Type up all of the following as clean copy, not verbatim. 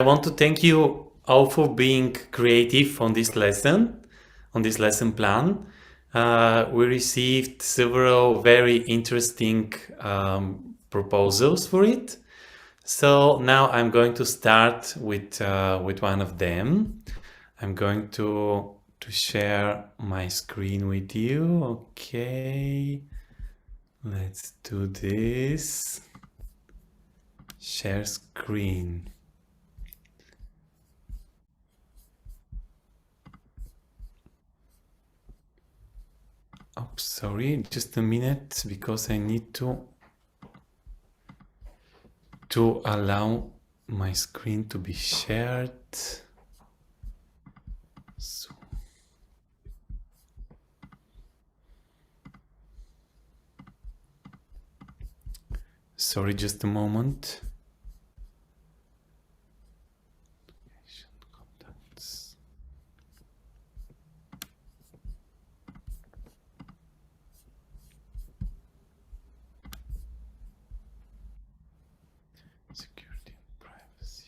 I want to thank you all for being creative on this lesson plan. We received several very interesting proposals for it. So now I'm going to start with one of them. I'm going to share my screen with you. Okay, let's do this. Share screen. Oh, sorry, just a minute, because I need to allow my screen to be shared. So. Sorry, just a moment. Contacts. Security and privacy.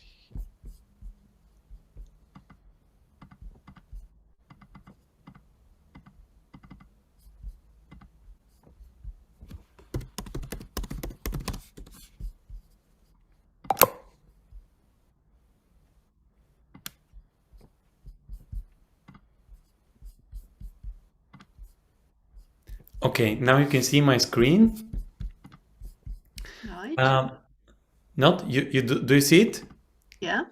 Okay, now you can see my screen. Right. Not you do you see it? Yeah.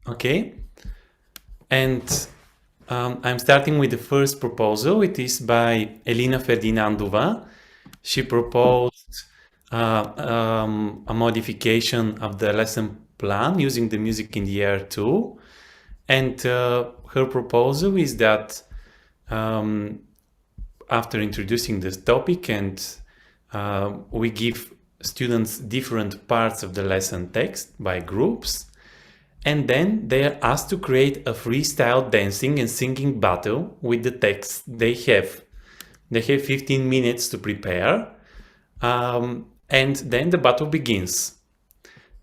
Okay. And I'm starting with the first proposal. It is by Elena Ferdinandova. She proposed a modification of the lesson plan using the Music in the Air tool. And her proposal is that after introducing this topic and we give students different parts of the lesson text by groups, and then they are asked to create a freestyle dancing and singing battle with the text they have. They have 15 minutes to prepare, and then the battle begins.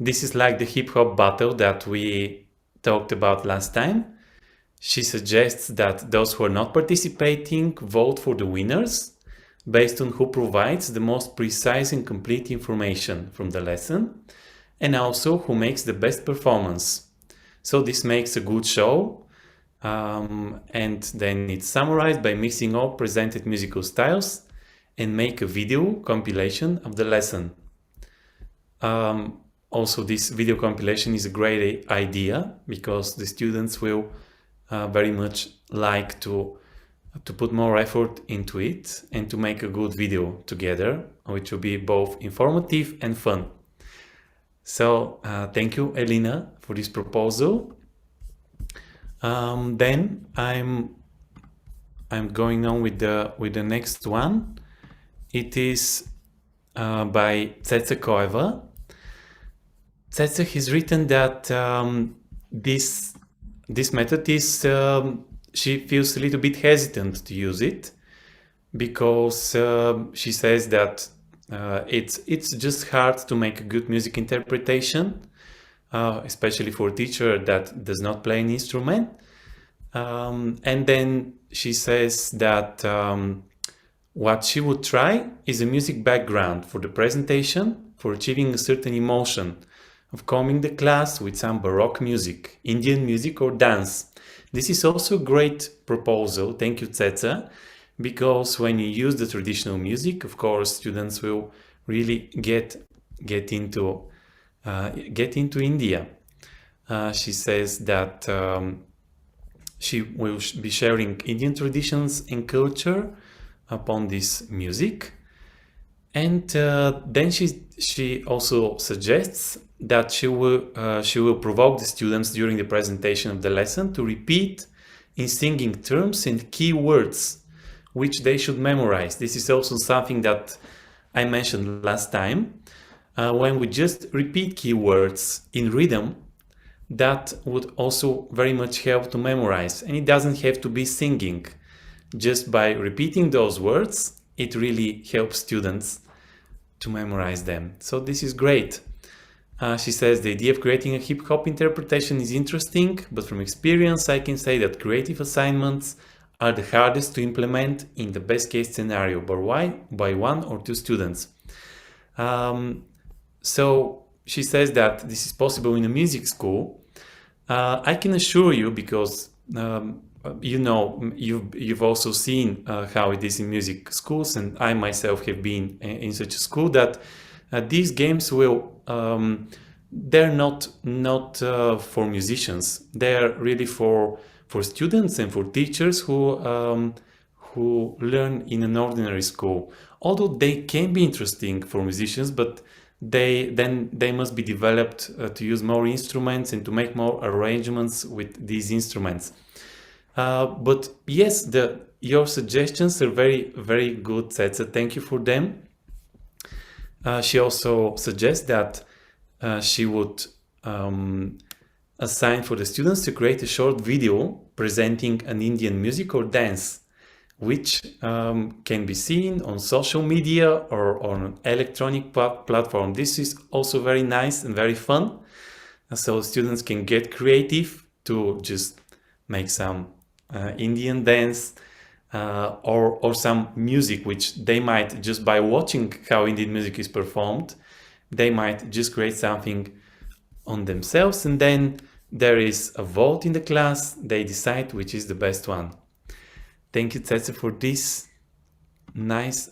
This is like the hip hop battle that we talked about last time. She suggests that those who are not participating vote for the winners based on who provides the most precise and complete information from the lesson, and also who makes the best performance. So this makes a good show, and then it's summarized by mixing all presented musical styles and make a video compilation of the lesson. Also, this video compilation is a great idea because the students will very much like to put more effort into it and to make a good video together, which will be both informative and fun. So thank you, Elena, for this proposal. Then I'm going on with the next one. It is by Setzer. Setzer has written that this method is she feels a little bit hesitant to use it because she says that it's just hard to make a good music interpretation, especially for a teacher that does not play an instrument. And then she says that what she would try is a music background for the presentation for achieving a certain emotion of calming the class with some Baroque music, Indian music or dance. This is also a great proposal. Thank you, Setzer, because when you use the traditional music, of course, students will really get into India. She says that she will be sharing Indian traditions and culture upon this music. And then she also suggests that she will provoke the students during the presentation of the lesson to repeat in singing terms and key words which they should memorize. This is also something that I mentioned last time. When we just repeat keywords in rhythm, that would also very much help to memorize. And it doesn't have to be singing. Just by repeating those words, it really helps students to memorize them. So this is great. She says the idea of creating a hip-hop interpretation is interesting, but from experience I can say that creative assignments are the hardest to implement in the best case scenario by one or two students. So she says that this is possible in a music school. I can assure you, because you've also seen how it is in music schools, and I myself have been in such a school, that these games they're not for musicians. They're really for students and for teachers who learn in an ordinary school. Although they can be interesting for musicians, but they must be developed to use more instruments and to make more arrangements with these instruments. But yes, your suggestions are very, very good, Setzer. Thank you for them. She also suggests that she would assign for the students to create a short video presenting an Indian music or dance, which can be seen on social media or on an electronic platform. This is also very nice and very fun. So students can get creative to just make some Indian dance or some music, which they might, just by watching how Indian music is performed, they might just create something on themselves, and then there is a vote in the class. They decide which is the best one. Thank you, Setzer, for these nice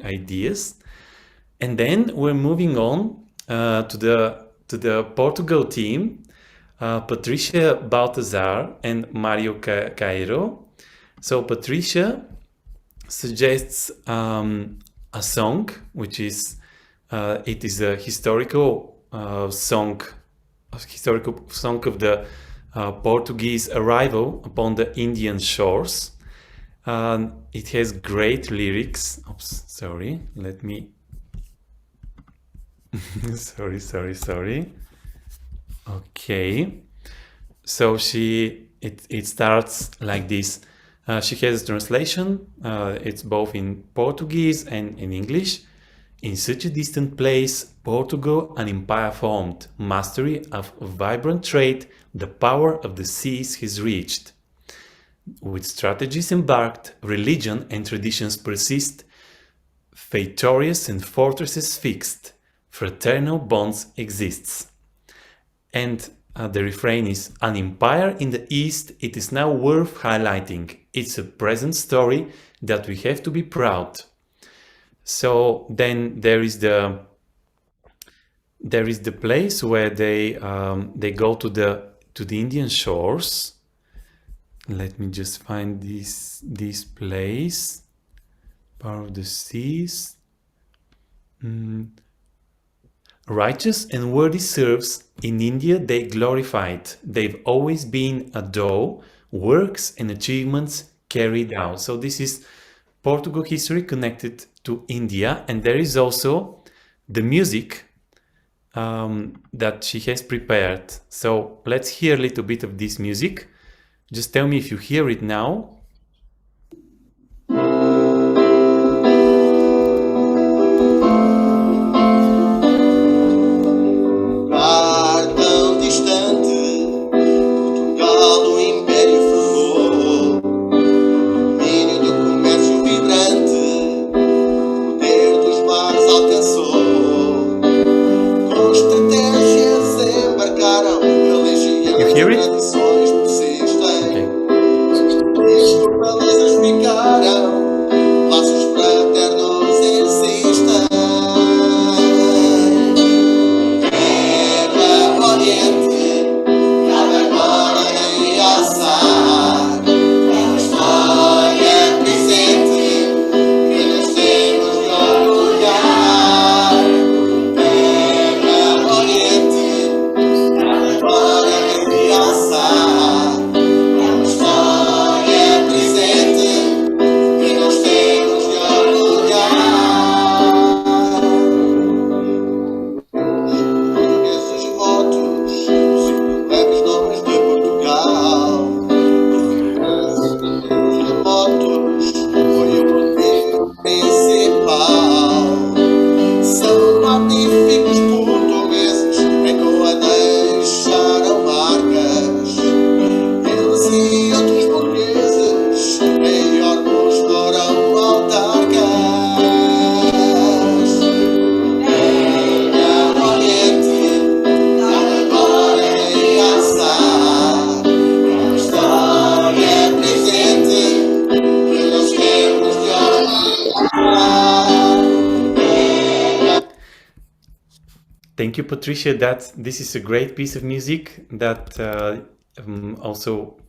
ideas. And then we're moving on to the Portugal team, Patricia Baltazar and Mario Cairo. So Patricia suggests a song, which is it is a historical song of the Portuguese arrival upon the Indian shores. It has great lyrics. Oops, sorry. Let me. sorry. Okay. So it starts like this. She has a translation. It's both in Portuguese and in English. In such a distant place, Portugal, an empire formed, mastery of a vibrant trade, the power of the seas has reached. With strategies embarked, religion and traditions persist, victorious and fortresses fixed, fraternal bonds exists. And the refrain is, an empire in the east, it is now worth highlighting. It's a present story that we have to be proud. So then there is the place where they go to the Indian shores. Let me just find this place. Power of the seas. Righteous and worthy serfs in India they glorified. They've always been adored, works and achievements carried out. So this is Portugal history connected to India, and there is also the music that she has prepared. So let's hear a little bit of this music. Just tell me if you hear it now. Agora é criança. Thank you, Patricia. This is a great piece of music that also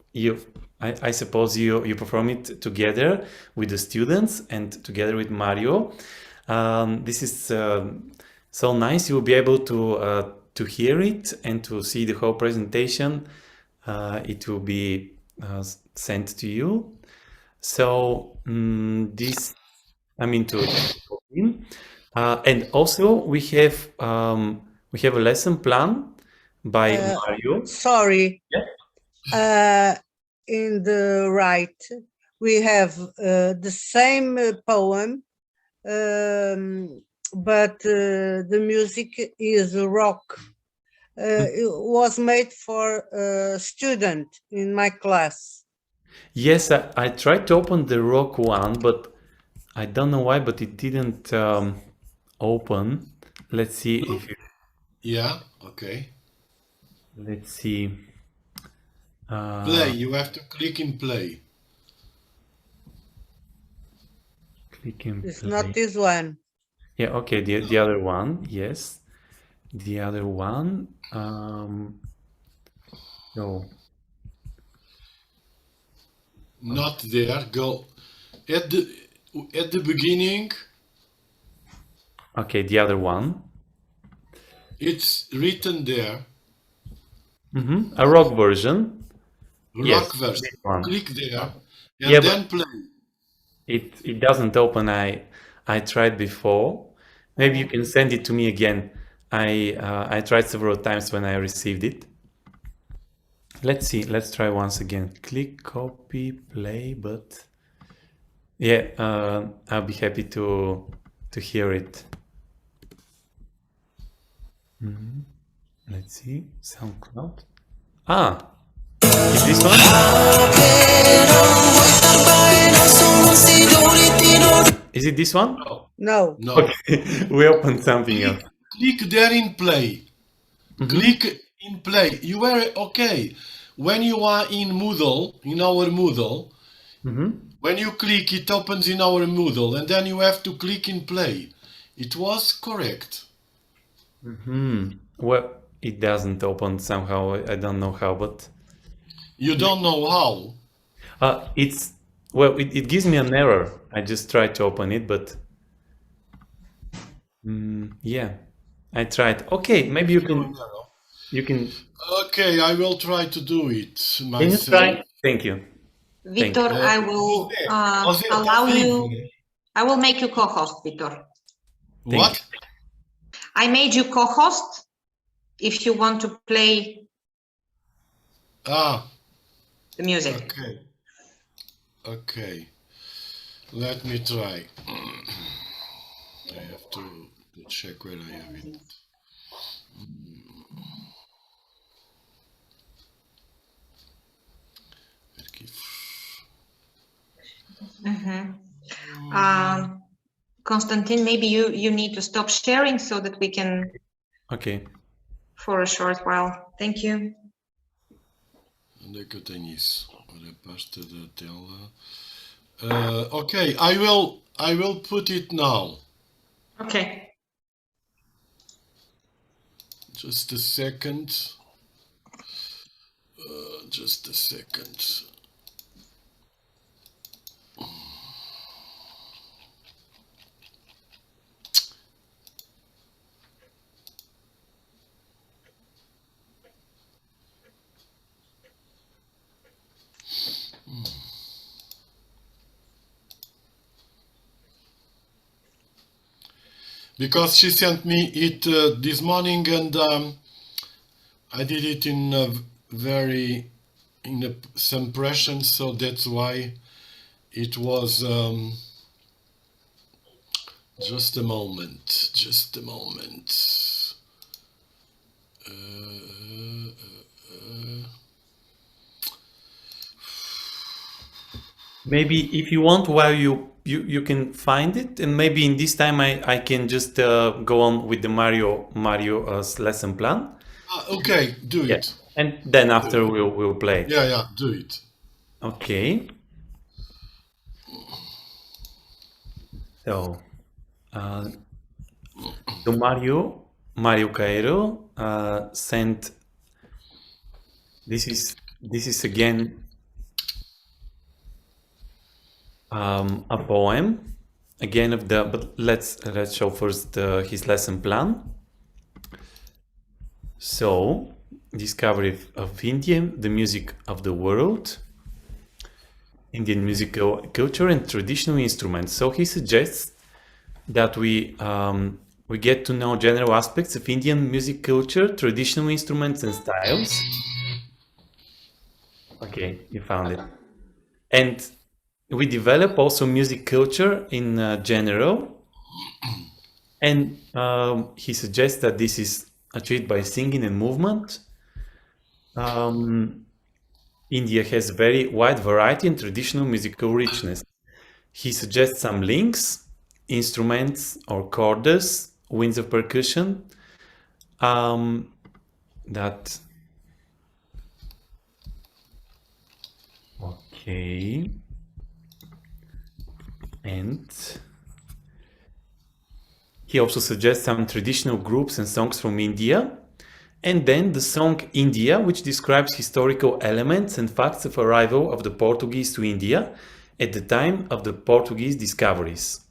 I suppose you perform it together with the students and together with Mario. This is so nice. You will be able to hear it and to see the whole presentation. It will be sent to you. So this, I mean, to and also we have a lesson plan by Mario. Sorry. In the right, we have the same poem, but the music is rock. It was made for a student in my class. Yes, I tried to open the rock one, but I don't know why, but it didn't open. Let's see if you, Yeah, okay. let's see. Play, you have to click in play. Click and It's play. not this one. Yeah, okay, the other one, yes. The other one, no. Not there. Go at the beginning. Okay, the other one. It's written there. A rock version. Rock Yes, version. this one. Click there and Yeah, then play. It doesn't open. I tried before. Maybe you can send it to me again. I tried several times when I received it. Let's see. Let's try once again. Click, copy, play. But yeah, I'll be happy to hear it. Let's see. SoundCloud. Is this one? Is it this one? No. No. Okay, we opened something else. Click there in play. Click in play. You were okay. When you are in Moodle, in our Moodle, when you click, it opens in our Moodle, and then you have to click in play. It was correct. Well, it doesn't open somehow. I don't know how, but You don't know how. it gives me an error. I just tried to open it, but yeah, I tried. Okay, maybe you can. Okay, I will try to do it Can you myself. try? Thank you. Victor, I will allow you. I will make you co-host, Victor. What? I made you co-host if you want to play the music. Okay. Okay. Let me try. I have to check where I have it. Konstantin, maybe you need to stop sharing so that we can. Okay. For a short while. Thank you. Onde é que eu tenho isso? Ora, pasta da tela. Okay, I will put it now. Okay. Just a second. Just a second. Because she sent me it this morning, and I did it in some pressure, so that's why it was. Just a moment. Just a moment. Maybe if you want, while you can find it, and maybe in this time I can just go on with the Mario's lesson plan. Okay, do it. And then after we'll play. Yeah, do it. Okay. So, Mario, Mario Cairo sent. This is again a poem again of the. But let's show first his lesson plan. So, discovery of India, the music of the world, Indian musical culture and traditional instruments. So he suggests that we get to know general aspects of Indian music culture, traditional instruments and styles. Okay, you found it. And we develop also music culture in general. And he suggests that this is achieved by singing and movement. India has very wide variety and traditional musical richness. He suggests some links, instruments or chords, winds of percussion, that. Okay. And he also suggests some traditional groups and songs from India. And then the song India, which describes historical elements and facts of arrival of the Portuguese to India at the time of the Portuguese discoveries.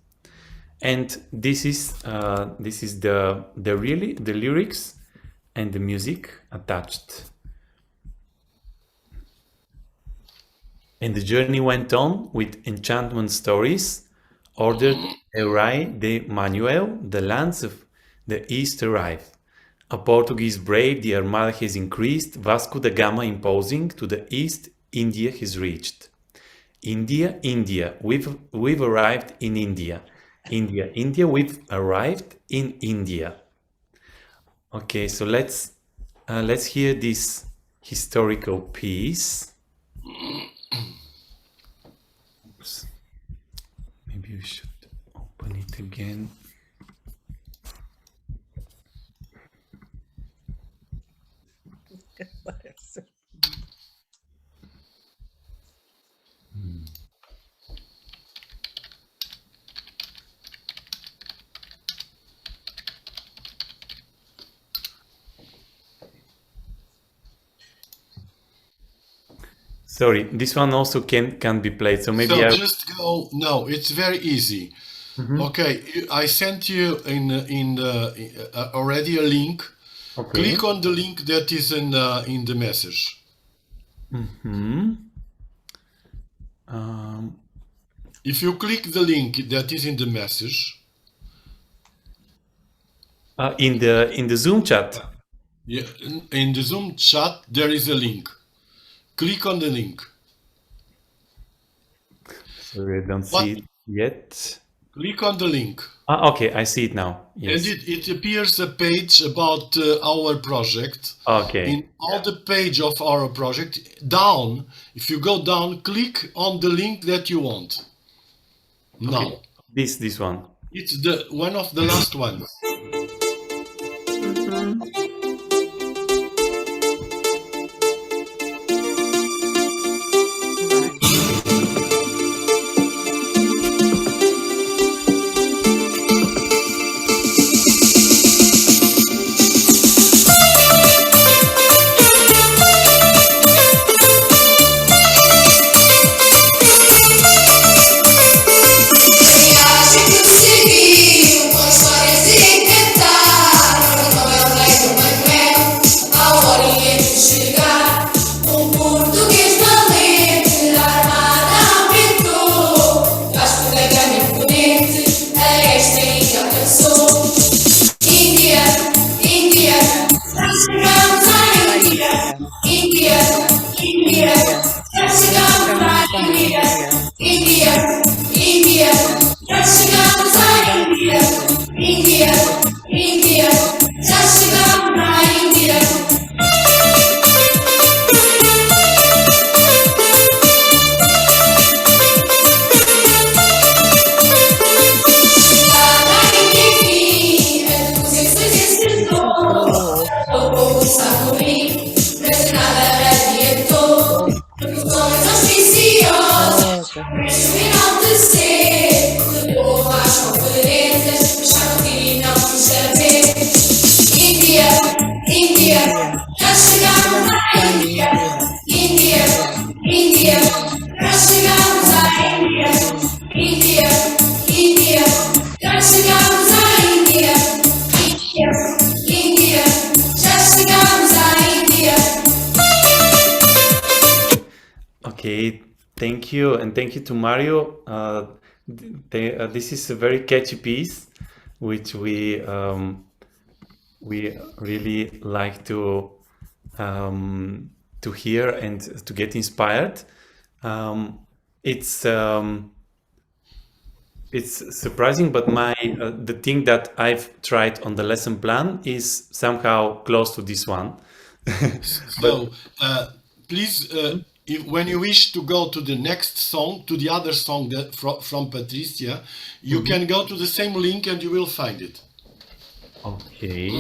And this is the lyrics and the music attached. And the journey went on with enchantment stories, ordered Eurai de Manuel, the lands of the east arrive. A Portuguese brave, the Armada has increased, Vasco da Gama imposing, to the east India has reached. India, India, we've arrived in India. India, India, we've arrived in India. Okay, so let's hear this historical piece. Oops. Maybe we should open it again. Sorry, this one also can be played. So maybe just go. No, it's very easy. Okay, I sent you in already a link. Okay. Click on the link that is in the message. If you click the link that is in the message. In the Zoom chat. Yeah, in the Zoom chat there is a link. Click on the link. Sorry, I don't see it yet. Click on the link. Okay, I see it now. Yes. And it appears a page about our project. Okay. In all the page of our project, down, if you go down, click on the link that you want. Now. Okay. This one. It's the one of the last ones. Okay, thank you, and thank you to Mario. This is a very catchy piece, which we really like to hear and to get inspired. It's surprising, but the thing that I've tried on the lesson plan is somehow close to this one. So, please, when you wish to go to the next song, to the other song that from Patricia, you can go to the same link and you will find it. Okay,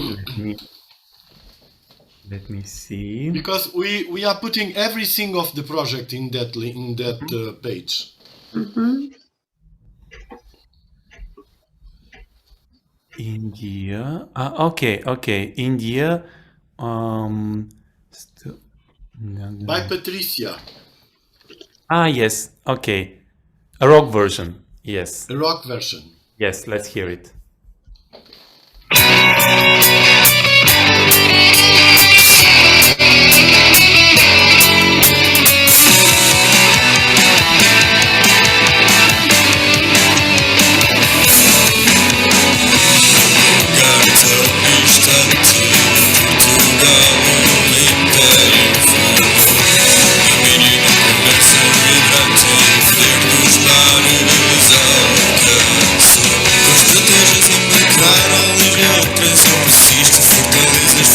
let me see. Because we are putting everything of the project in that page. India. Okay. India. By Patricia. Yes. Okay. A rock version. Yes. A rock version. Yes. Let's hear it.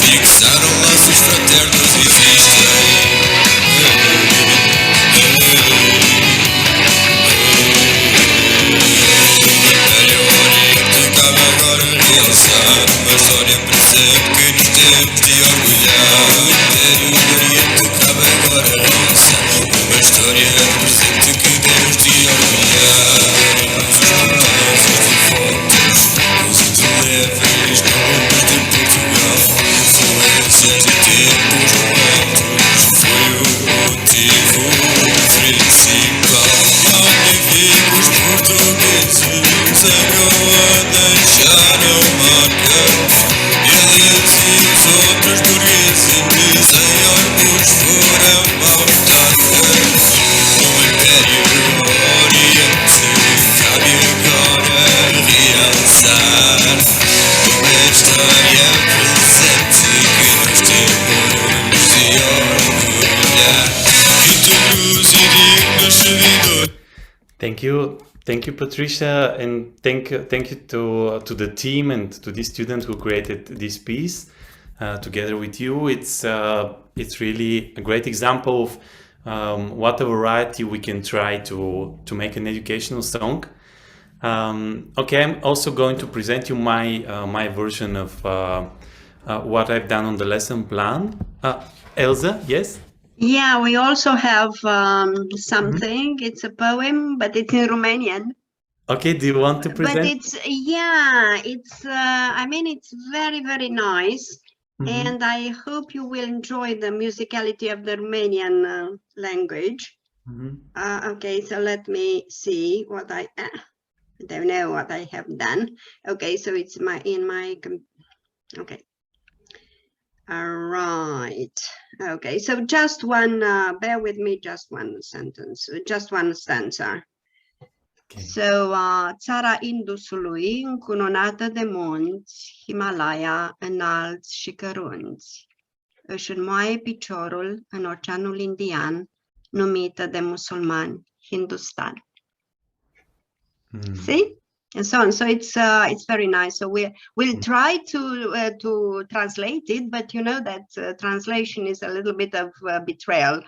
Fixaram laços fraternos existem. Império Oriente cabe agora realçar uma história presente que nos temos de orgulhar. Império Oriente cabe agora realçar uma história presente que temos de orgulhar. Os fortes, os indeléveis nomes de Portugal, influências de tempos remotos, foi o motivo principal. Magníficos portugueses agora deixaram marcas, eles e os outros burgueses em órgãos foram autarcas. No Império Oriente cabe agora realçar uma história presente que nos temos de orgulhar. Íntegros e dignos servidores. Thank you, Patricia, and thank you to the team and to the student who created this piece together with you. It's really a great example of what a variety we can try to make an educational song. Okay, I'm also going to present you my version of what I've done on the lesson plan. Elsa, yes? Yeah, we also have something. It's a poem, but it's in Romanian. Okay, do you want to present? But it's I mean, it's very, very nice. And I hope you will enjoy the musicality of the Romanian language. Okay, so let me see what I don't know what I have done. Okay, so it's okay. All right. Okay, so just one, bear with me, just one sentence, just one stanza. Okay. So, țara Indusului, încununată de munți, Himalaya, înalți și cărunți, își înmoaie piciorul în Oceanul Indian, numită de musulmani Hindustan. See? And so on. So it's very nice. So we'll try to translate it, but you know that translation is a little bit of betrayal,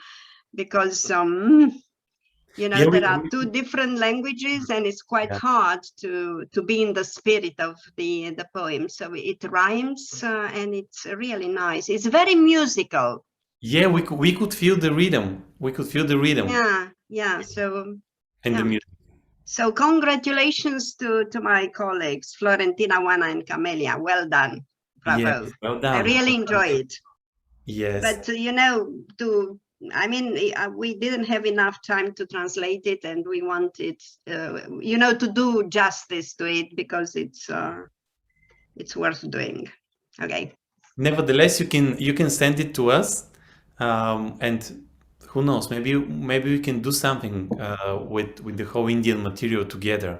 because you know, there are two different languages, and it's quite hard to be in the spirit of the poem. So it rhymes, and it's really nice. It's very musical. Yeah, we could feel the rhythm. We could feel the rhythm. Yeah. So and the music. So congratulations to my colleagues, Florentina, Juana, and Camelia. Well done. Bravo. Yes, well done. I really enjoy it. Yes. But, you know, we didn't have enough time to translate it, and we wanted, you know, to do justice to it, because it's worth doing. Okay. Nevertheless, you can send it to us, and who knows? Maybe we can do something with the whole Indian material together.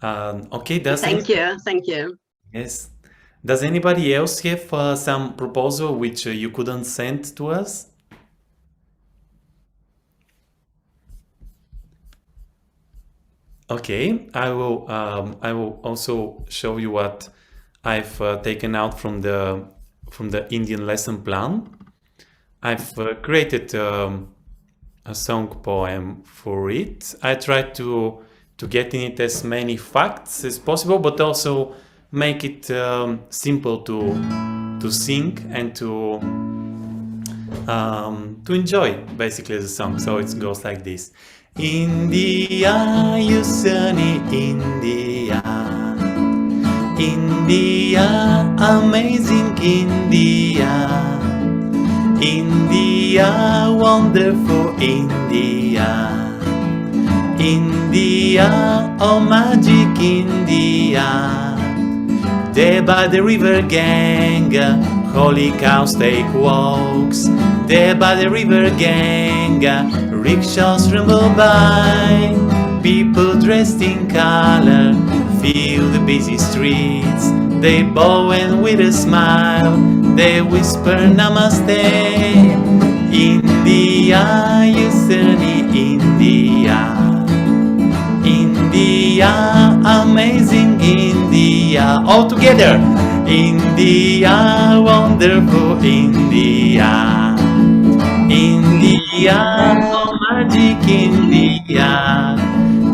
Okay, Thank you. Yes. Does anybody else have some proposal which you couldn't send to us? Okay, I will also show you what I've taken out from the Indian lesson plan. I've created a song poem for it. I tried to get in it as many facts as possible, but also make it simple to sing and to enjoy basically the song. So it goes like this. India, you sunny India, India, amazing India, India, wonderful India, India, oh magic India. There by the river Ganga, holy cows take walks. There by the river Ganga, rickshaws rumble by. People dressed in color fill the busy streets. They bow and with a smile they whisper namaste. India, you sunny India, India, amazing India. All together. India, wonderful India, India, oh magic India.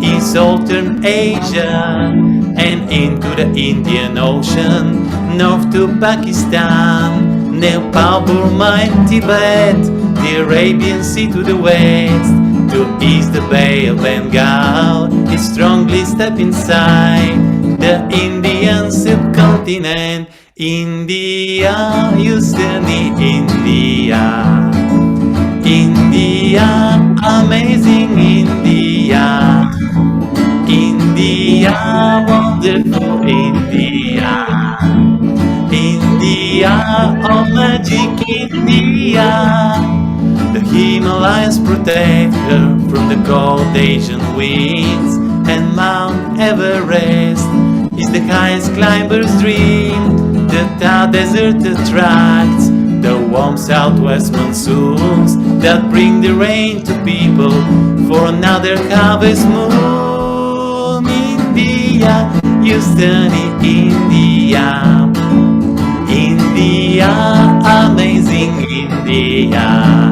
Is southern Asia and into the Indian Ocean, north to Pakistan, Nepal, Burma and Tibet, the Arabian Sea to the west, to east the Bay of Bengal, it strongly step inside the Indian subcontinent. India, you sunny India, India, amazing India, India, wonderful India, India, oh magic India. The Himalayas protect her from the cold Asian winds, and Mount Everest is the highest climber's dream. The Thar Desert attracts the warm southwest monsoons that bring the rain to people for another harvest moon. India, you sunny India, India, amazing India,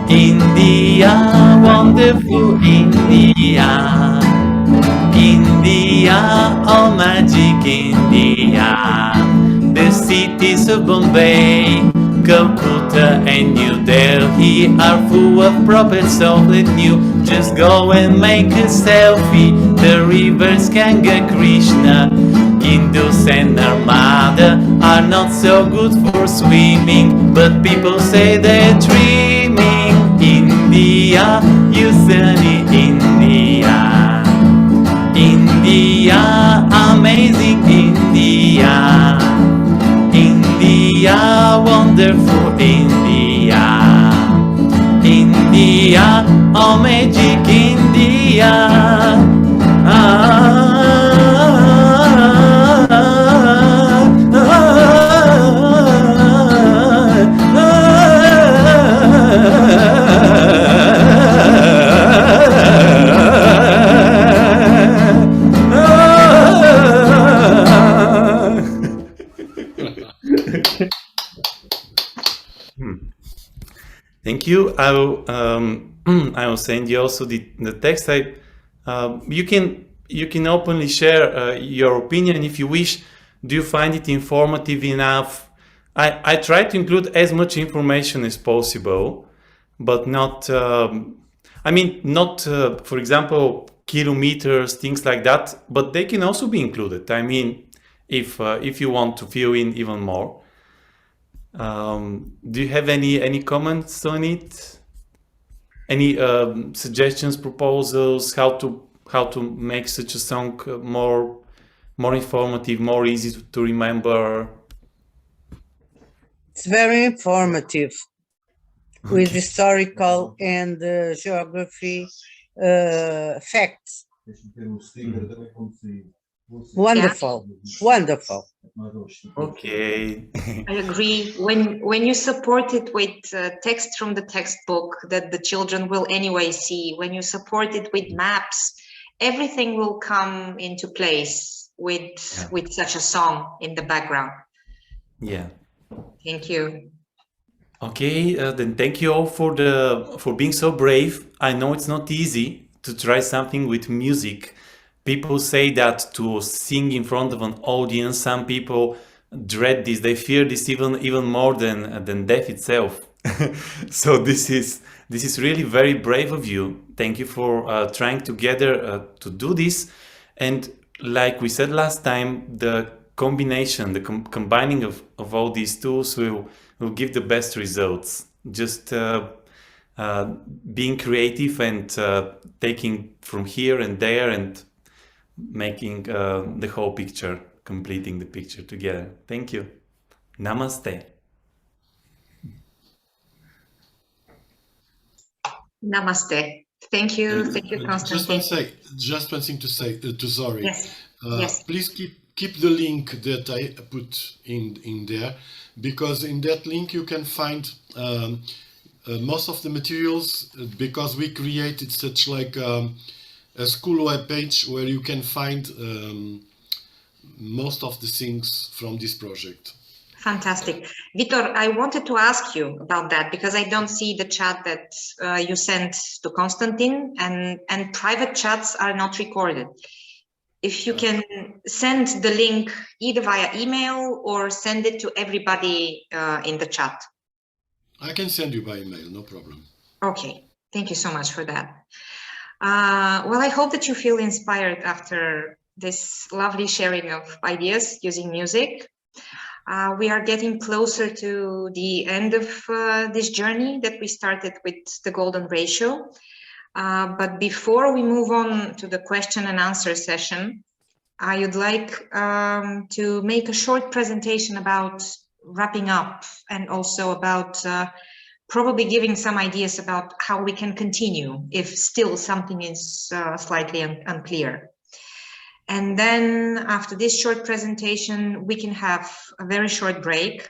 India, wonderful India, India, oh magic India. The cities of Bombay, Calcutta and New Delhi are full of prophets of the new. Just go and make a selfie. The rivers Ganga, Krishna, Indus and Narmada are not so good for swimming, but people say they're dreaming. India, you sunny India, India, amazing India, India, wonderful India, India, oh magic India. Thank you. I will send you also the text. You can openly share your opinion if you wish. Do you find it informative enough? I try to include as much information as possible, but not. Not for example kilometers, things like that. But they can also be included. I mean, if you want to fill in even more. Do you have any comments on it? Any suggestions, proposals, how to make such a song more informative, more easy to remember? It's very informative. with historical and geography facts. Wonderful, wonderful. Okay. I agree. When you support it with text from the textbook that the children will anyway see, when you support it with maps, everything will come into place with such a song in the background. Yeah. Thank you. Okay, then thank you all for being so brave. I know it's not easy to try something with music. People say that to sing in front of an audience, some people dread this. They fear this even more than death itself. So this is really very brave of you. Thank you for trying together to do this. And like we said last time, the combination, the combining of all these tools will give the best results. Just being creative and taking from here and there and making the whole picture, completing the picture together. Thank you. Namaste. Namaste. Thank you, Constantine. Just one thing to say. Sorry. Yes. Yes. Please keep the link that I put in there, because in that link you can find most of the materials, because we created such like a school web page where you can find most of the things from this project. Fantastic. Vitor, I wanted to ask you about that because I don't see the chat that you sent to Constantine, and private chats are not recorded. If you can send the link either via email or send it to everybody in the chat. I can send you by email, no problem. Okay, thank you so much for that. Well, I hope that you feel inspired after this lovely sharing of ideas using music. We are getting closer to the end of this journey that we started with the golden ratio. But before we move on to the question and answer session, I would like to make a short presentation about wrapping up and also about probably giving some ideas about how we can continue if still something is slightly unclear. And then after this short presentation, we can have a very short break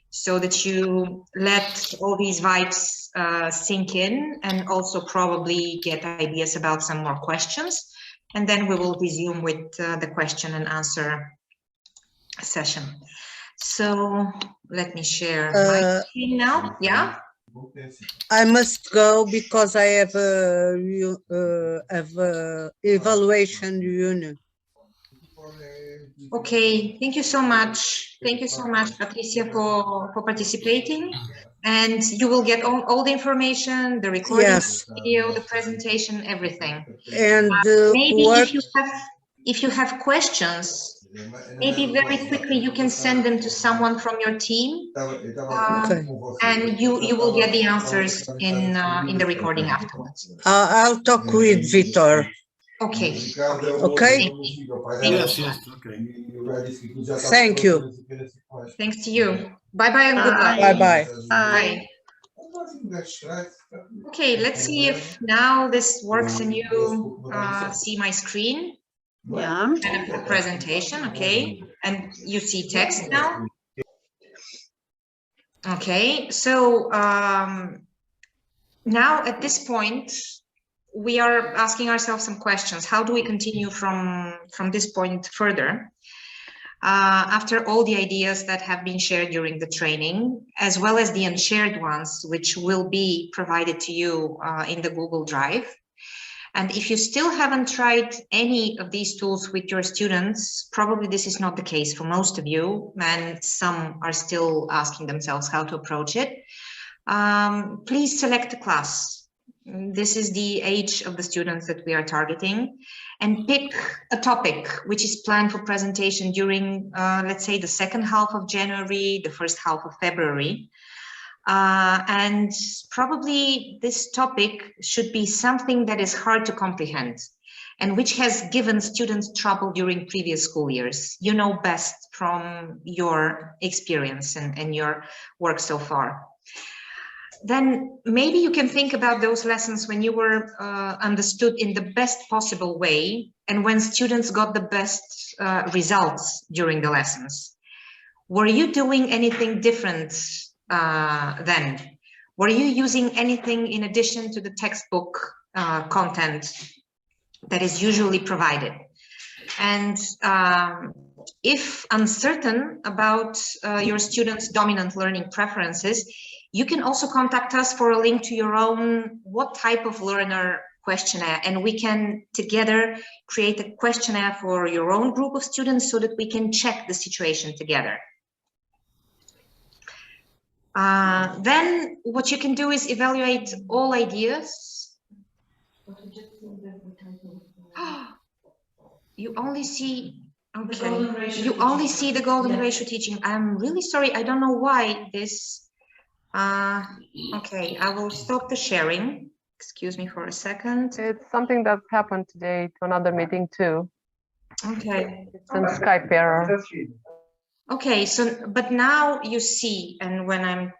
so that you let all these vibes sink in and also probably get ideas about some more questions. And then we will resume with the question and answer session. So let me share my screen now. Yeah. I must go because I have evaluation unit. Okay, thank you so much. Thank you so much, Patricia, for participating. And you will get all the information, the recording, Yes. the video, the presentation, everything. And maybe if you have questions, maybe very quickly you can send them to someone from your team, and you will get the answers in the recording afterwards. I'll talk with Vitor. Okay. Okay. Yes, okay. Thank you. Thanks to you. Bye-bye and good luck. Bye-bye. Bye. Okay, let's see if now this works and you see my screen. Yeah. And the presentation, okay. And you see text now. Okay, so now at this point, we are asking ourselves some questions. How do we continue from this point further? After all the ideas that have been shared during the training, as well as the unshared ones, which will be provided to you in the Google Drive. And if you still haven't tried any of these tools with your students, probably this is not the case for most of you, and some are still asking themselves how to approach it. Please select a class. This is the age of the students that we are targeting, and pick a topic which is planned for presentation during, let's say, the second half of January, the first half of February. And probably this topic should be something that is hard to comprehend and which has given students trouble during previous school years. You know best from your experience and your work so far. then maybe you can think about those lessons when you were understood in the best possible way and when students got the best results during the lessons. Were you doing anything different then? Were you using anything in addition to the textbook content that is usually provided? And if uncertain about your students' dominant learning preferences, you can also contact us for a link to your own what type of learner questionnaire, and we can together create a questionnaire for your own group of students so that we can check the situation together. Then what you can do is evaluate all ideas. You only see, okay, you only see the golden ratio teaching. I'm really sorry, I don't know why this, okay, I will stop the sharing. Excuse me for a second. It's something that happened today to another meeting too. Okay. It's a Skype error. Okay, so, but now you see, and when I'm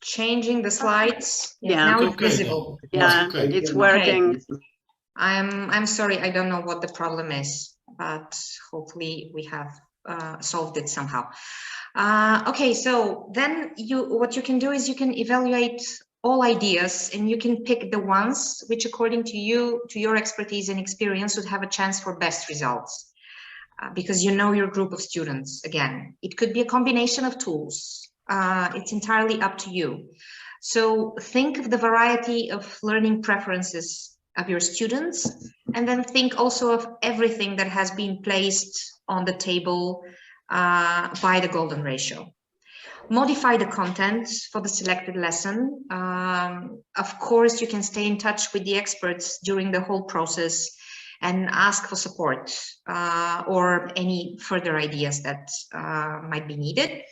changing the slides, Yeah. now it's Okay. visible. Yeah, Okay. it's working. I'm sorry, I don't know what the problem is, but hopefully we have solved it somehow. Okay, so then what you can do is you can evaluate all ideas and you can pick the ones which according to you, to your expertise and experience would have a chance for best results. Because you know your group of students. Again, it could be a combination of tools. It's entirely up to you. So think of the variety of learning preferences of your students, and then think also of everything that has been placed on the table by the golden ratio. Modify the content for the selected lesson. Of course, you can stay in touch with the experts during the whole process and ask for support or any further ideas that might be needed.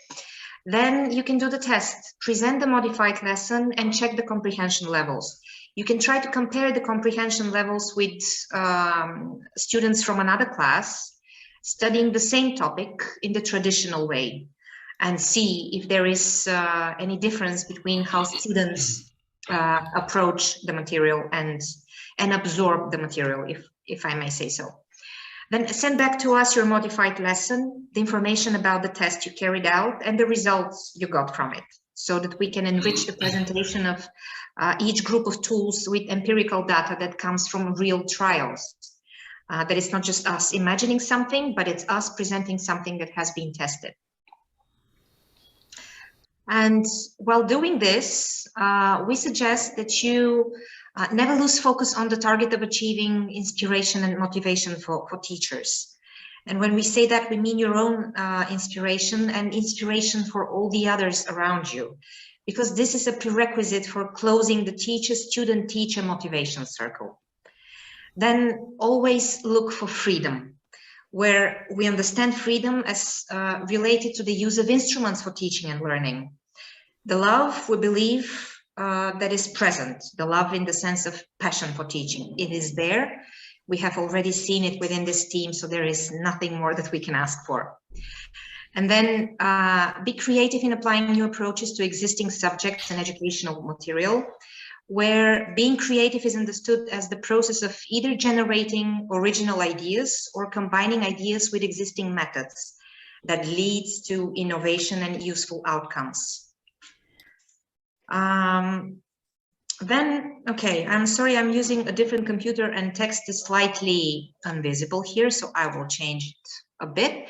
Then you can do the test, present the modified lesson and check the comprehension levels. You can try to compare the comprehension levels with students from another class studying the same topic in the traditional way and see if there is any difference between how students approach the material and absorb the material, if I may say so. Then send back to us your modified lesson, the information about the test you carried out and the results you got from it, so that we can enrich the presentation of each group of tools with empirical data that comes from real trials. That it's not just us imagining something, but it's us presenting something that has been tested. And while doing this, we suggest that you never lose focus on the target of achieving inspiration and motivation for teachers. And when we say that, we mean your own inspiration and inspiration for all the others around you, because this is a prerequisite for closing the teacher-student-teacher motivation circle. Then always look for freedom, where we understand freedom as related to the use of instruments for teaching and learning. The love, we believe, that is present, the love in the sense of passion for teaching. It is there. We have already seen it within this team, so there is nothing more that we can ask for. And then be creative in applying new approaches to existing subjects and educational material, where being creative is understood as the process of either generating original ideas or combining ideas with existing methods that leads to innovation and useful outcomes. Then, okay, I'm sorry, I'm using a different computer and text is slightly invisible here, so I will change it a bit.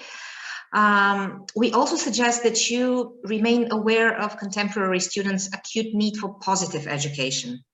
We also suggest that you remain aware of contemporary students' acute need for positive education,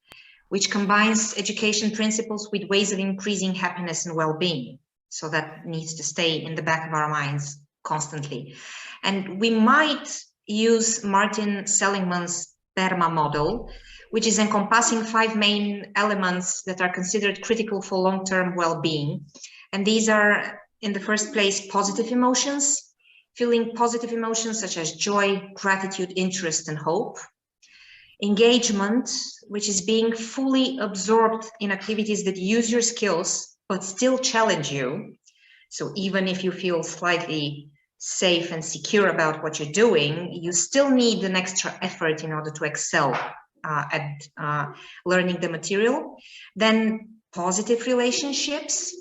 which combines education principles with ways of increasing happiness and well-being. So that needs to stay in the back of our minds constantly. And we might use Martin Seligman's PERMA model, which is encompassing 5 main elements that are considered critical for long-term well-being. And these are, in the first place, positive emotions, feeling positive emotions such as joy, gratitude, interest, and hope. Engagement, which is being fully absorbed in activities that use your skills, but still challenge you. So even if you feel slightly safe and secure about what you're doing, you still need an extra effort in order to excel at learning the material. Then positive relationships,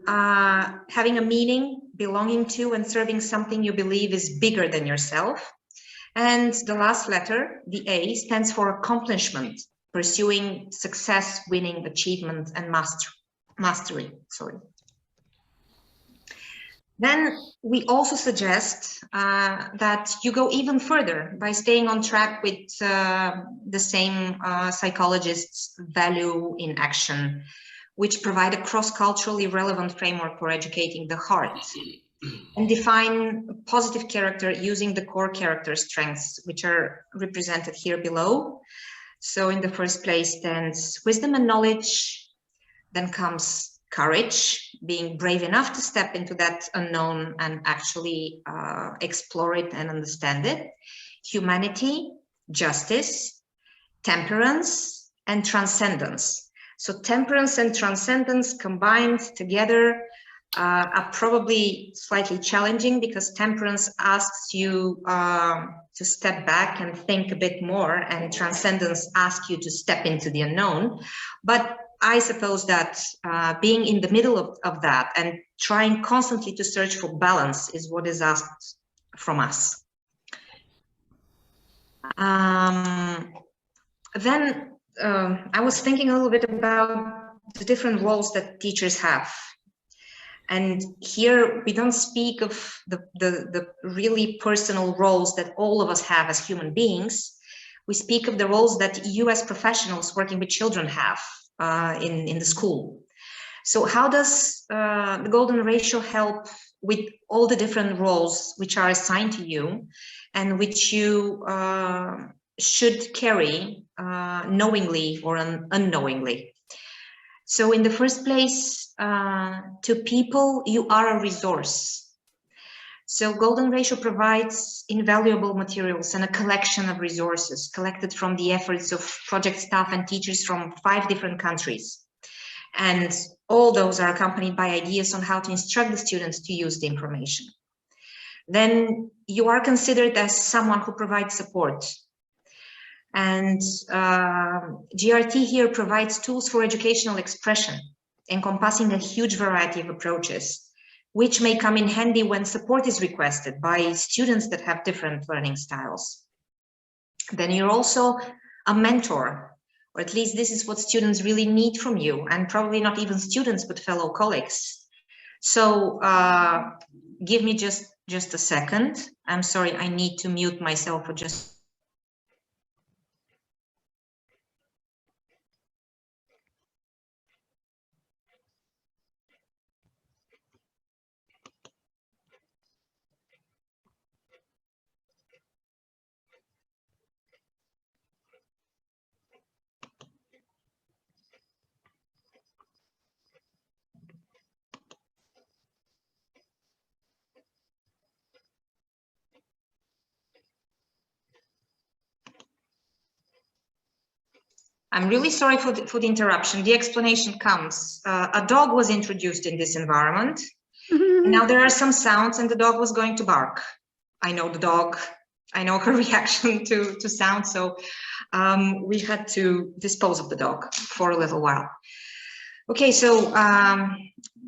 having a meaning, belonging to and serving something you believe is bigger than yourself. And the last letter, the A, stands for accomplishment, pursuing success, winning, achievement, and mastery. Sorry. Then we also suggest that you go even further by staying on track with the same psychologists' value in action, which provide a cross-culturally relevant framework for educating the heart, and define positive character using the core character strengths, which are represented here below. So in the first place stands wisdom and knowledge, then comes courage, being brave enough to step into that unknown and actually explore it and understand it, humanity, justice, temperance, and transcendence. So temperance and transcendence combined together are probably slightly challenging, because temperance asks you to step back and think a bit more, and transcendence asks you to step into the unknown. But I suppose that being in the middle of that and trying constantly to search for balance is what is asked from us. Then I was thinking a little bit about the different roles that teachers have. And here we don't speak of the really personal roles that all of us have as human beings. We speak of the roles that you as professionals working with children have in the school. So how does the golden ratio help with all the different roles which are assigned to you and which you should carry knowingly or unknowingly? So in the first place, to people, you are a resource. So Golden Ratio provides invaluable materials and a collection of resources collected from the efforts of project staff and teachers from 5 different countries. And all those are accompanied by ideas on how to instruct the students to use the information. Then you are considered as someone who provides support. And GRT here provides tools for educational expression, encompassing a huge variety of approaches, which may come in handy when support is requested by students that have different learning styles. Then you're also a mentor, or at least this is what students really need from you, and probably not even students, but fellow colleagues. So give me just a second. I'm sorry, I need to mute myself for just. I'm really sorry for the interruption. The explanation comes. A dog was introduced in this environment. And now there are some sounds and the dog was going to bark. I know the dog. I know her reaction to sound. So we had to dispose of the dog for a little while. Okay, so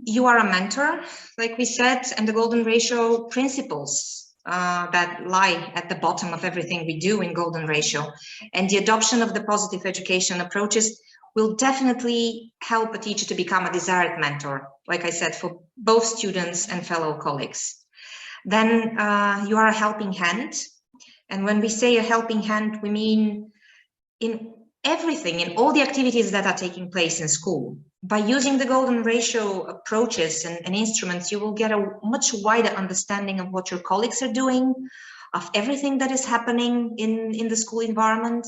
you are a mentor, like we said, and the Golden Ratio principles that lie at the bottom of everything we do in Golden Ratio, and the adoption of the positive education approaches will definitely help a teacher to become a desired mentor, like I said, for both students and fellow colleagues. Then you are a helping hand, and when we say a helping hand, we mean in everything, in all the activities that are taking place in school. By using the Golden Ratio approaches and instruments, you will get a much wider understanding of what your colleagues are doing, of everything that is happening in the school environment.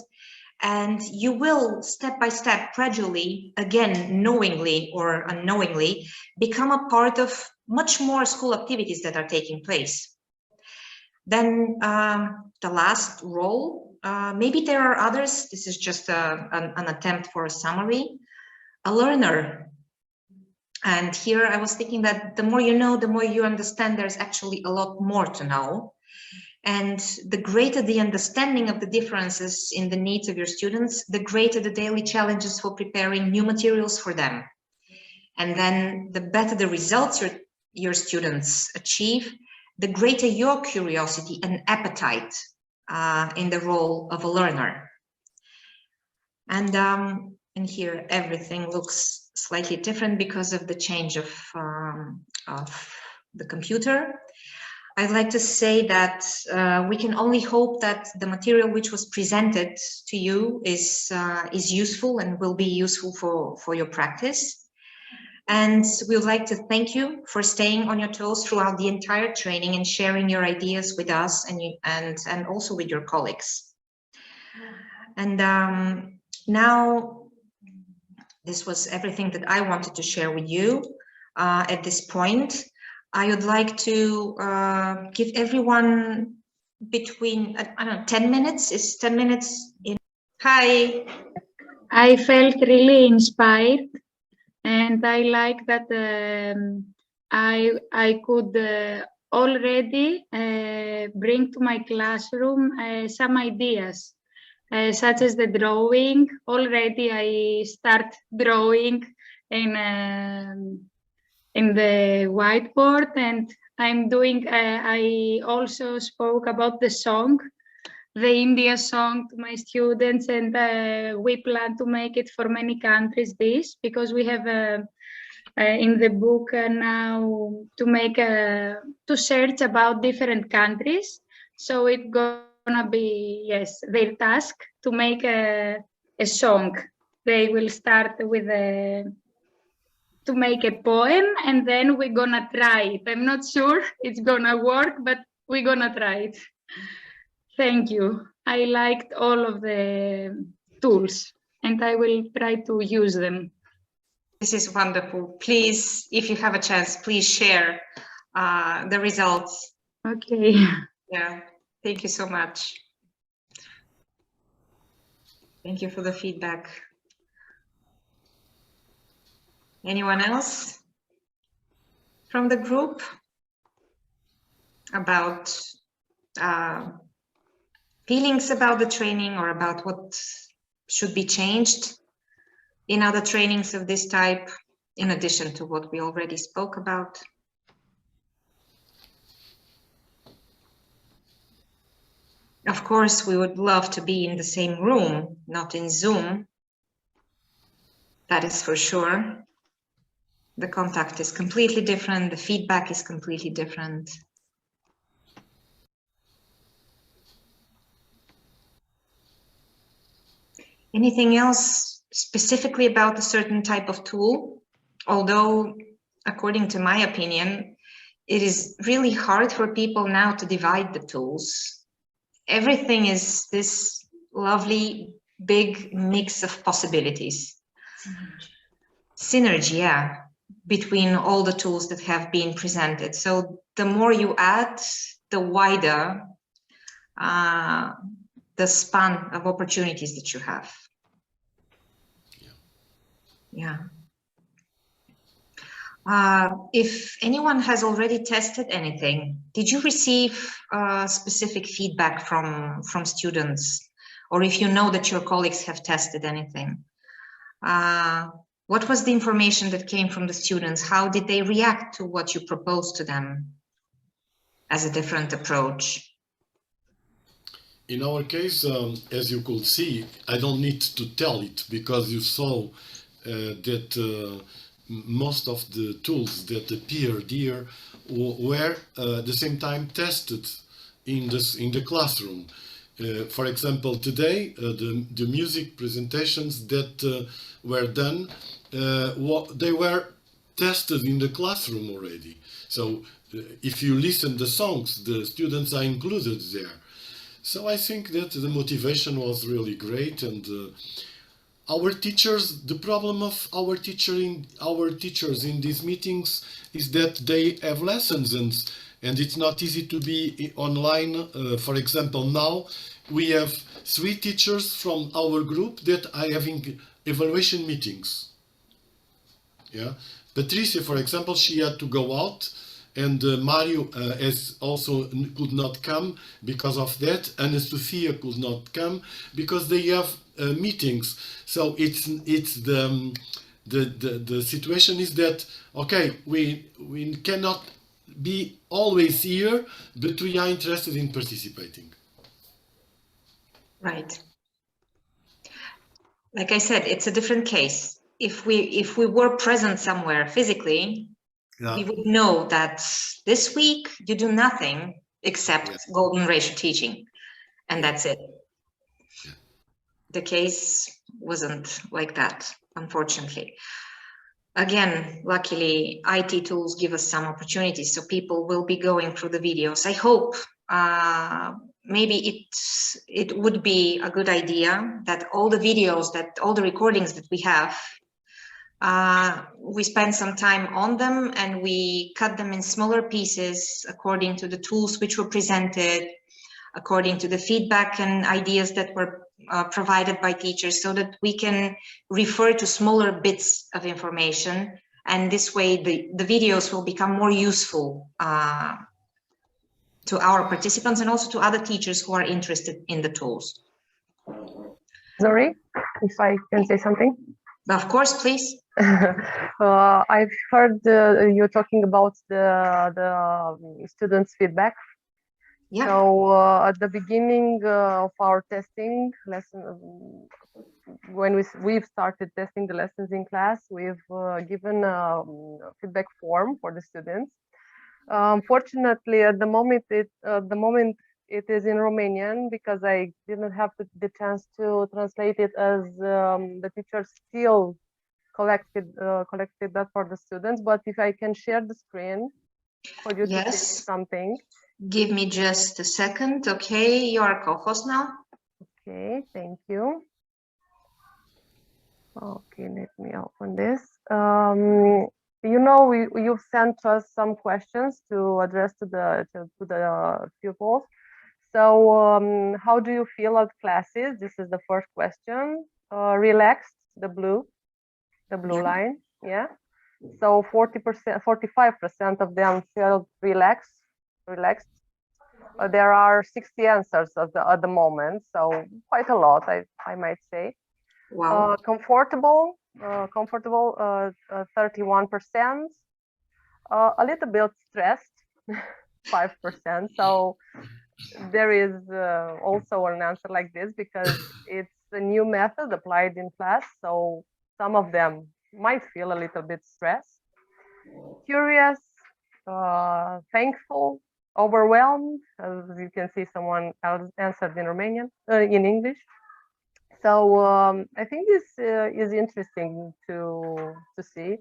And you will, step by step, gradually, again, knowingly or unknowingly, become a part of much more school activities that are taking place. Then the last role, maybe there are others. This is just an attempt for a summary. A learner. And here I was thinking that the more you know, the more you understand there's actually a lot more to know. And the greater the understanding of the differences in the needs of your students, the greater the daily challenges for preparing new materials for them. And then the better the results your students achieve, the greater your curiosity and appetite in the role of a learner. And here everything looks slightly different because of the change of the computer. I'd like to say that we can only hope that the material which was presented to you is useful and will be useful for your practice. And we would like to thank you for staying on your toes throughout the entire training and sharing your ideas with us and also with your colleagues. And now, this was everything that I wanted to share with you at this point. I would like to give everyone between, I don't know, 10 minutes? Is 10 minutes in? Hi. I felt really inspired, and I like that I could already bring to my classroom some ideas, such as the drawing. Already I start drawing in the whiteboard, and I'm doing, I also spoke about the song, the India song, to my students, and we plan to make it for many countries, because we have in the book now to make to search about different countries. So it's gonna be, yes, their task to make a song. They will start with to make a poem, and then we're gonna try it. I'm not sure it's gonna work, but we're gonna try it. Thank you. I liked all of the tools, and I will try to use them. This is wonderful. Please, if you have a chance, please share the results. Okay. Yeah, thank you so much. Thank you for the feedback. Anyone else from the group about feelings about the training, or about what should be changed in other trainings of this type, in addition to what we already spoke about? Of course, we would love to be in the same room, not in Zoom. That is for sure. The contact is completely different. The feedback is completely different. Anything else specifically about a certain type of tool? Although, according to my opinion, it is really hard for people now to divide the tools. Everything is this lovely, big mix of possibilities. Synergy, yeah, between all the tools that have been presented. So the more you add, the wider the span of opportunities that you have. Yeah. If anyone has already tested anything, did you receive specific feedback from students? Or if you know that your colleagues have tested anything? What was the information that came from the students? How did they react to what you proposed to them as a different approach? In our case, as you could see, I don't need to tell it, because you saw that most of the tools that appeared here were at the same time tested in the classroom. For example, today, the music presentations that were done, they were tested in the classroom already. So if you listen to the songs, the students are included there. So I think that the motivation was really great, and our teachers, the problem of our teachers in these meetings is that they have lessons, and it's not easy to be online. For example, now we have 3 teachers from our group that are having evaluation meetings. Yeah, Patricia, for example, she had to go out, and Mario as also could not come because of that. Anna Sofia could not come because they have meetings. So it's the situation is that okay, we cannot be always here, but we are interested in participating. Right. Like I said, it's a different case. If we were present somewhere physically, we would know that this week you do nothing except golden ratio teaching, and that's it. The case wasn't like that, unfortunately. Again, luckily, IT tools give us some opportunities, so people will be going through the videos. I hope maybe it would be a good idea that all the videos, that all the recordings that we have, we spend some time on them and we cut them in smaller pieces according to the tools which were presented, according to the feedback and ideas that were provided by teachers, so that we can refer to smaller bits of information, and this way the videos will become more useful to our participants and also to other teachers who are interested in the tools. Sorry, if I can say something. Of course, please. I've heard you talking about the students' feedback. Yeah. So at the beginning of our testing lesson, when we've started testing the lessons in class, we've given a feedback form for the students. Unfortunately, at the moment it is in Romanian, because I didn't have the chance to translate it, as the teacher still collected that for the students. But if I can share the screen for you to see something. Give me just a second. Okay, you are co-host now. Okay, thank you. Okay, let me open this. You know, you've sent us some questions to address to the pupils. So how do you feel at classes? This is the first question. Relaxed, the blue line, yeah. So 40%, 45% of them feel relaxed. There are 60 answers at the moment, so quite a lot, I might say. Wow. Comfortable, 31%. A little bit stressed, 5%. So there is also an answer like this, because it's a new method applied in class, so some of them might feel a little bit stressed. Curious, thankful, overwhelmed, as you can see someone else answered in Romanian, in English. So I think this is interesting to see.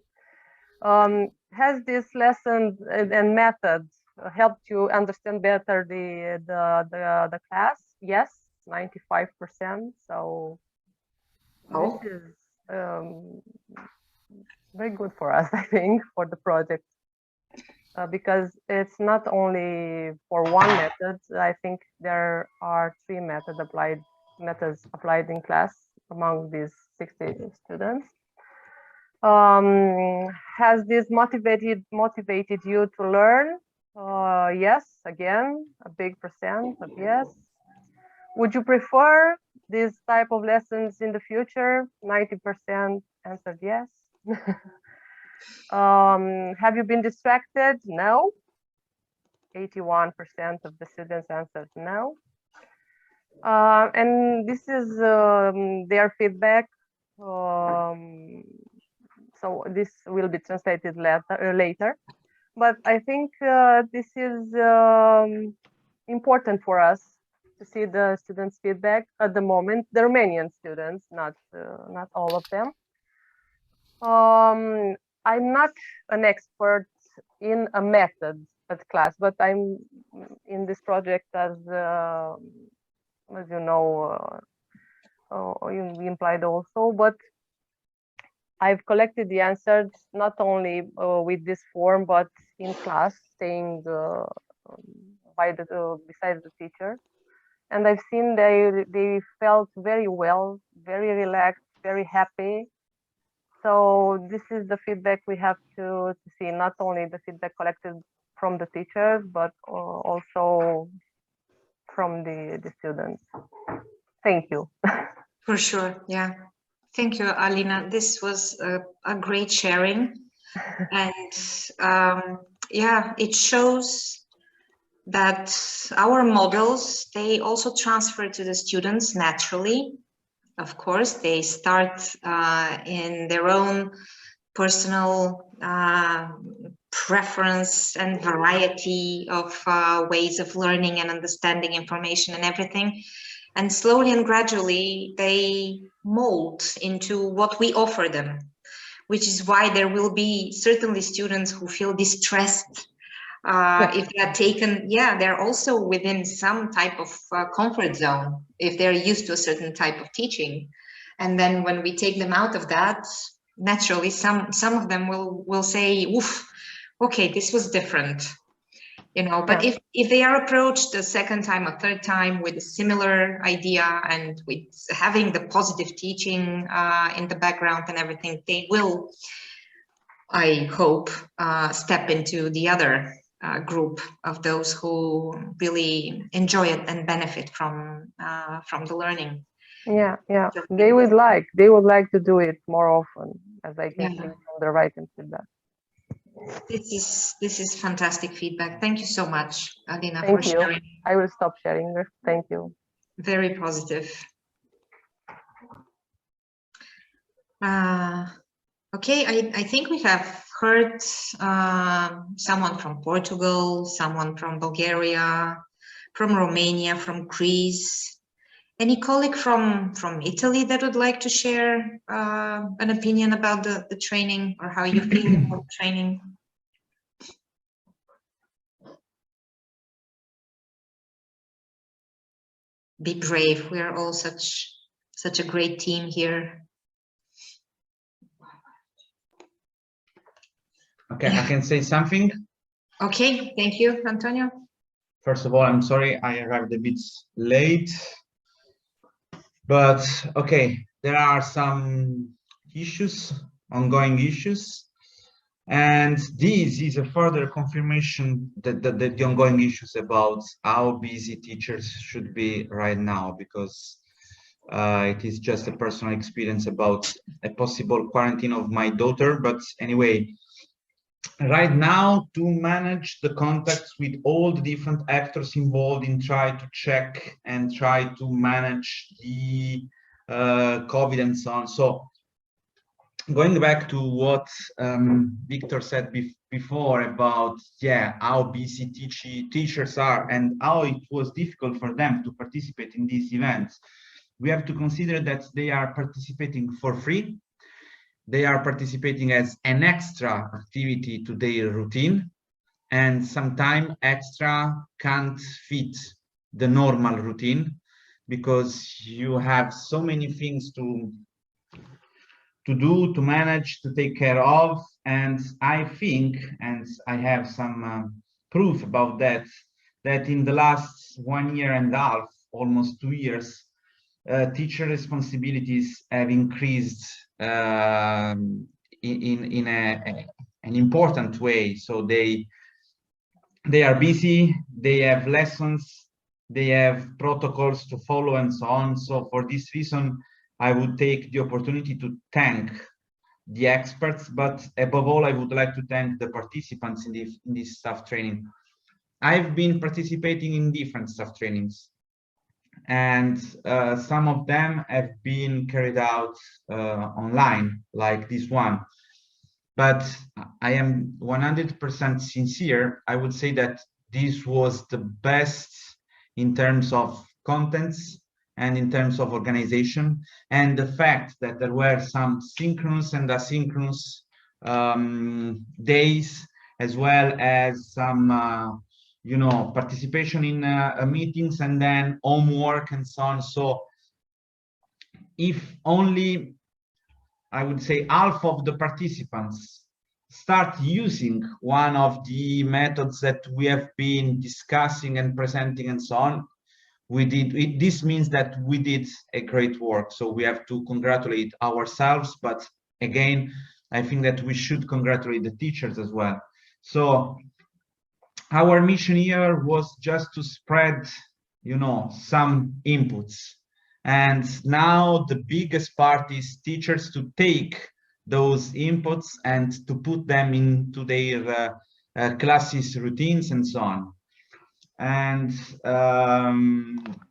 Has this lesson and method helped you understand better the class? Yes, 95%. So this is very good for us, I think, for the project. Because it's not only for one method. I think there are 3 methods applied in class among these 60 students. Has this motivated you to learn? Yes, again, a big percent of yes. Would you prefer this type of lessons in the future? 90% answered yes. Have you been distracted? No. 81% of the students answered no. And this is their feedback. So this will be translated later. But I think this is important for us to see the students' feedback at the moment. The Romanian students, not all of them. I'm not an expert in a method at class, but I'm in this project as you know, you implied also. But I've collected the answers not only with this form, but in class, staying beside the teacher. And I've seen they felt very well, very relaxed, very happy. So this is the feedback we have to see, not only the feedback collected from the teachers, but also from the students. Thank you. For sure, yeah. Thank you, Alina. This was a great sharing. And yeah, it shows that our models, they also transfer to the students naturally. Of course, they start in their own personal preference and variety of ways of learning and understanding information and everything. And slowly and gradually, they mold into what we offer them, which is why there will be certainly students who feel distressed if they're taken, they're also within some type of comfort zone if they're used to a certain type of teaching. And then when we take them out of that, naturally, some of them will say, oof, okay, this was different. You know, but if they are approached a second time or third time with a similar idea and with having the positive teaching in the background and everything, they will, I hope, step into the other group of those who really enjoy it and benefit from the learning. Yeah, they would like to do it more often, as I can see from the writing feedback. This is fantastic feedback. Thank you so much, Alina, Thank for you. sharing. I will stop sharing. Thank you. Very positive. Okay, I think we have heard someone from Portugal, someone from Bulgaria, from Romania, from Greece. Any colleague from Italy that would like to share an opinion about the training or how you feel about the training? Be brave. We are all such a great team here. Okay, I can say something. Okay, thank you, Antonio. First of all, I'm sorry I arrived a bit late, but okay, there are some issues, ongoing issues, and this is a further confirmation that the ongoing issues about how busy teachers should be right now, because it is just a personal experience about a possible quarantine of my daughter. But anyway, right now, to manage the contacts with all the different actors involved in try to check and try to manage the COVID and so on. So going back to what Victor said before about how busy teachers are and how it was difficult for them to participate in these events, we have to consider that they are participating for free. They are participating as an extra activity to their routine, and sometimes extra can't fit the normal routine because you have so many things to do, to manage, to take care of. And I think, and I have some proof about that, that in the last 1 year and a half, almost 2 years, teacher responsibilities have increased in an important way. So they are busy, they have lessons, they have protocols to follow and so on. So for this reason, I would take the opportunity to thank the experts, but above all, I would like to thank the participants in this staff training. I've been participating in different staff trainings, and some of them have been carried out online, like this one. But I am 100% sincere. I would say that this was the best in terms of contents and in terms of organization, and the fact that there were some synchronous and asynchronous days, as well as some participation in meetings and then homework and so on. So if only, I would say, half of the participants start using one of the methods that we have been discussing and presenting and so on, this means that we did a great work. So we have to congratulate ourselves, but again, I think that we should congratulate the teachers as well. So our mission here was just to spread, you know, some inputs. And now the biggest part is teachers to take those inputs and to put them into their classes routines and so on. And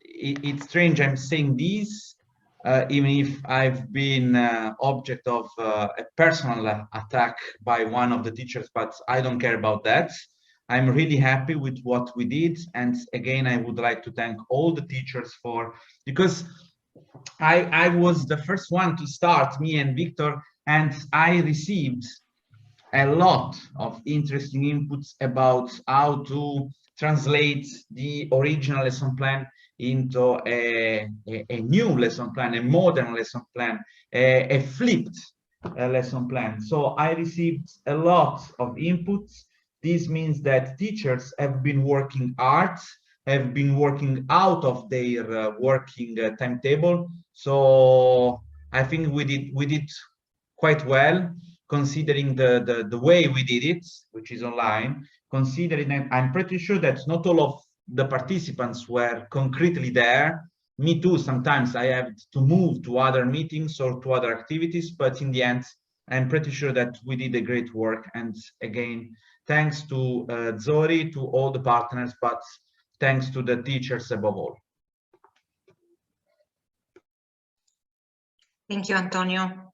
it's strange I'm saying this, even if I've been object of a personal attack by one of the teachers, but I don't care about that. I'm really happy with what we did. And again, I would like to thank all the teachers because I was the first one to start, me and Victor, and I received a lot of interesting inputs about how to translate the original lesson plan into a new lesson plan, a modern lesson plan, a flipped lesson plan. So I received a lot of inputs. This means that teachers have been working hard, have been working out of their working timetable. So I think we did quite well, considering the way we did it, which is online. Considering that I'm pretty sure that not all of the participants were concretely there. Me too, sometimes I have to move to other meetings or to other activities, but in the end, I'm pretty sure that we did a great work. And again, thanks to Zori, to all the partners, but thanks to the teachers above all. Thank you, Antonio.